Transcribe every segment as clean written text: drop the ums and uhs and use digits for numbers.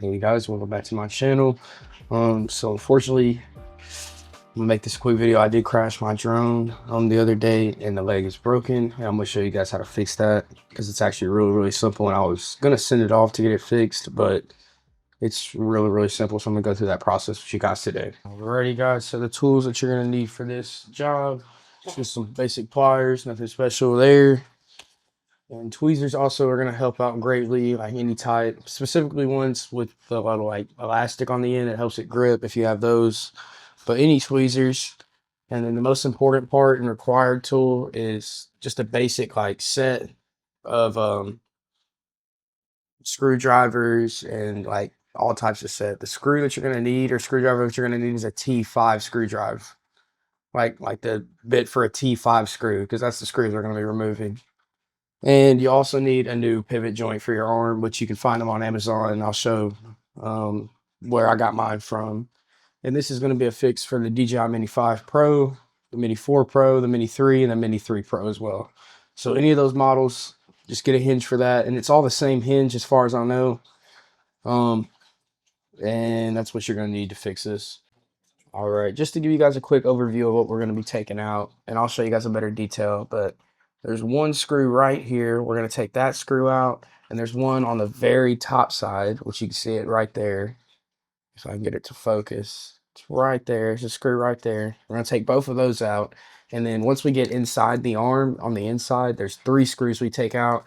Hey guys, welcome back to my channel. So unfortunately, I'm gonna make this quick video. I did crash my drone the other day and the leg is broken. And I'm gonna show you guys how to fix that because it's actually really simple. And I was gonna send it off to get it fixed, but it's really simple. So I'm gonna go through that process with you guys today. Alrighty guys, so the tools that you're gonna need for this job, just some basic pliers, nothing special there. And tweezers also are going to help out greatly, like any type, specifically ones with the little like elastic on the end. It helps it grip if you have those. But any tweezers. And then the most important part and required tool is just a basic like set of screwdrivers and like all types of set. The screw that you're going to need or screwdriver that you're going to need is a T5 screwdriver. Like the bit for a T5 screw, because that's the screws we're going to be removing. And you also need a new pivot joint for your arm, which you can find them on Amazon, and I'll show where I got mine from. And this is going to be a fix for the DJI Mini 5 Pro, the Mini 4 Pro, the Mini 3, and the Mini 3 Pro as well. So any of those models, just get a hinge for that. And it's all the same hinge as far as I know. And that's what you're going to need to fix this. All right, just to give you guys a quick overview of what we're going to be taking out, and I'll show you guys a better detail, but there's one screw right here. We're going to take that screw out, and there's one on the very top side, which you can see it right there. If I can get it to focus, it's right there. It's a screw right there. We're going to take both of those out, and then once we get inside the arm, on the inside, there's 3 screws we take out,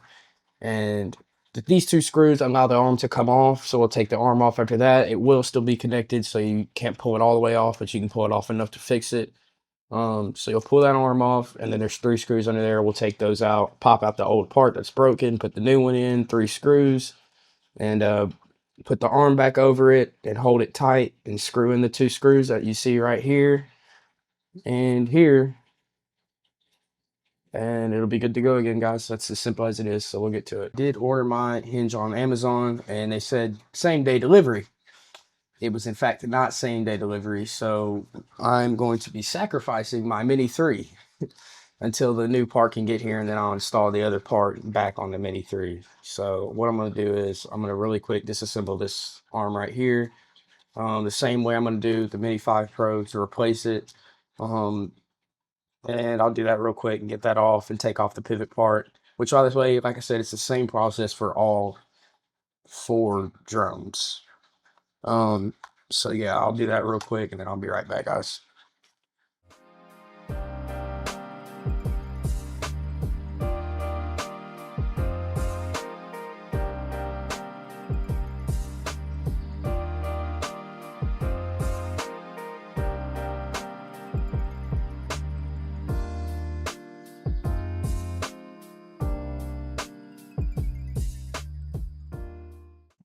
and these 2 screws allow the arm to come off, so we'll take the arm off after that. It will still be connected, so you can't pull it all the way off, but you can pull it off enough to fix it. So you'll pull that arm off, and then there's 3 screws under there. We'll take those out, pop out the old part that's broken, put the new one in, 3 screws, and put the arm back over it and hold it tight and screw in the 2 screws that you see right here and here. And it'll be good to go again, guys. That's as simple as it is, so we'll get to it. I did order my hinge on Amazon, and they said same-day delivery. It was, in fact, not same-day delivery, so I'm going to be sacrificing my Mini 3 until the new part can get here, and then I'll install the other part back on the Mini 3. So what I'm going to do is I'm going to really quick disassemble this arm right here. The same way I'm going to do the Mini 5 Pro to replace it. And I'll do that real quick and get that off and take off the pivot part, which by the way, like I said, it's the same process for all 4 drones. So yeah, I'll do that real quick and then I'll be right back, guys.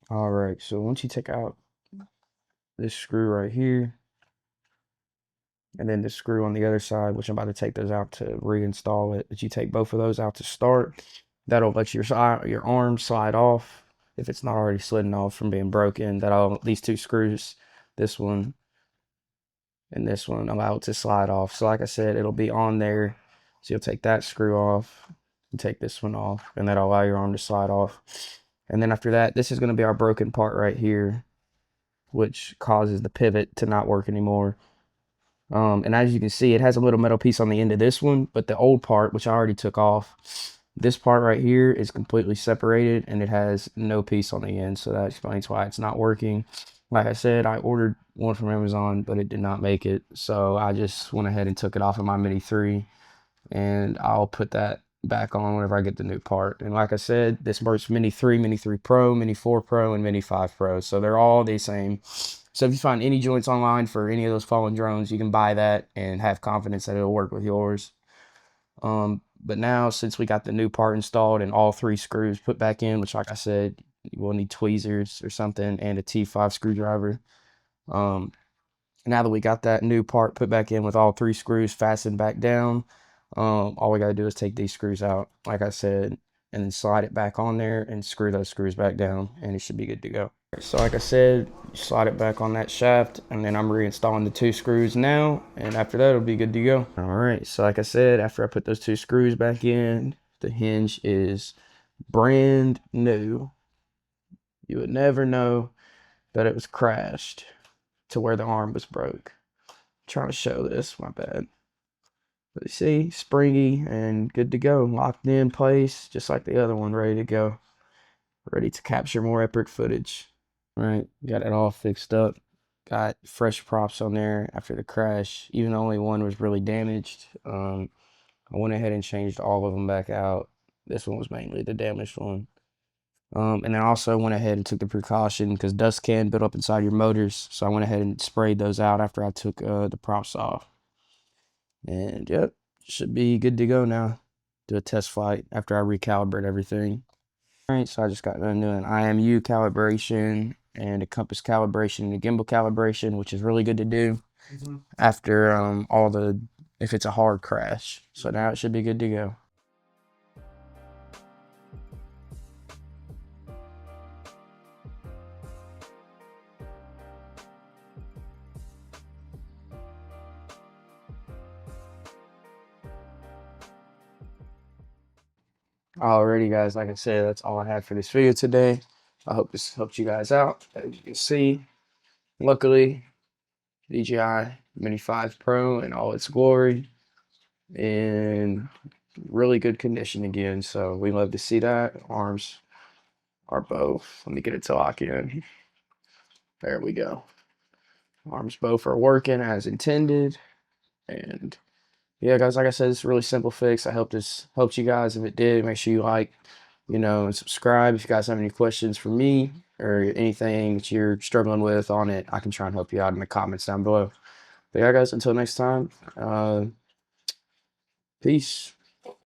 All right, so once you take out this screw right here, and then the screw on the other side, which I'm about to take those out to reinstall it, but you take both of those out to start, that'll let your arm slide off if it's not already slidden off from being broken. These 2 screws, this one and this one, allow it to slide off. So like I said, it'll be on there. So you'll take that screw off and take this one off, and that'll allow your arm to slide off. And then after that, this is going to be our broken part right here, which causes the pivot to not work anymore. And as you can see, it has a little metal piece on the end of this one, but the old part, which I already took off, this part right here is completely separated and it has no piece on the end. So that explains why it's not working. Like I said, I ordered one from Amazon, but it did not make it. So I just went ahead and took it off of my Mini 3, and I'll put that back on whenever I get the new part. And like I said, this works Mini 3, Mini 3 Pro, Mini 4 Pro, and Mini 5 Pro. So they're all the same. So if you find any joints online for any of those fallen drones, you can buy that and have confidence that it'll work with yours. But now, since we got the new part installed and all 3 screws put back in, which like I said, we'll need tweezers or something and a T5 screwdriver. Now that we got that new part put back in with all 3 screws fastened back down, all we got to do is take these screws out, like I said, and then slide it back on there and screw those screws back down, and it should be good to go. So like I said, slide it back on that shaft, and then I'm reinstalling the 2 screws now, and after that it'll be good to go. All right, so like I said, after I put those 2 screws back in, the hinge is brand new. You would never know that it was crashed to where the arm was broke. Trying to show this, my bad. But you see, springy and good to go. Locked in place, just like the other one, ready to go. Ready to capture more epic footage. All right, got it all fixed up. Got fresh props on there after the crash. Even though only one was really damaged. I went ahead and changed all of them back out. This one was mainly the damaged one. And then also went ahead and took the precaution because dust can build up inside your motors. So I went ahead and sprayed those out after I took the props off. And yep, should be good to go now. Do a test flight after I recalibrate everything. All right, so I just got done doing IMU calibration and a compass calibration and a gimbal calibration, which is really good to do after if it's a hard crash. So now it should be good to go. Alrighty, guys, like I said, that's all I had for this video today. I hope this helped you guys out. As you can see, luckily, DJI Mini 5 Pro in all its glory, in really good condition again. So we love to see that. Arms are both. Let me get it to lock in. There we go. Arms both are working as intended. And yeah, guys, like I said, it's a really simple fix. I hope this helped you guys. If it did, make sure you like, and subscribe. If you guys have any questions for me or anything that you're struggling with on it, I can try and help you out in the comments down below. But yeah, guys, until next time, peace.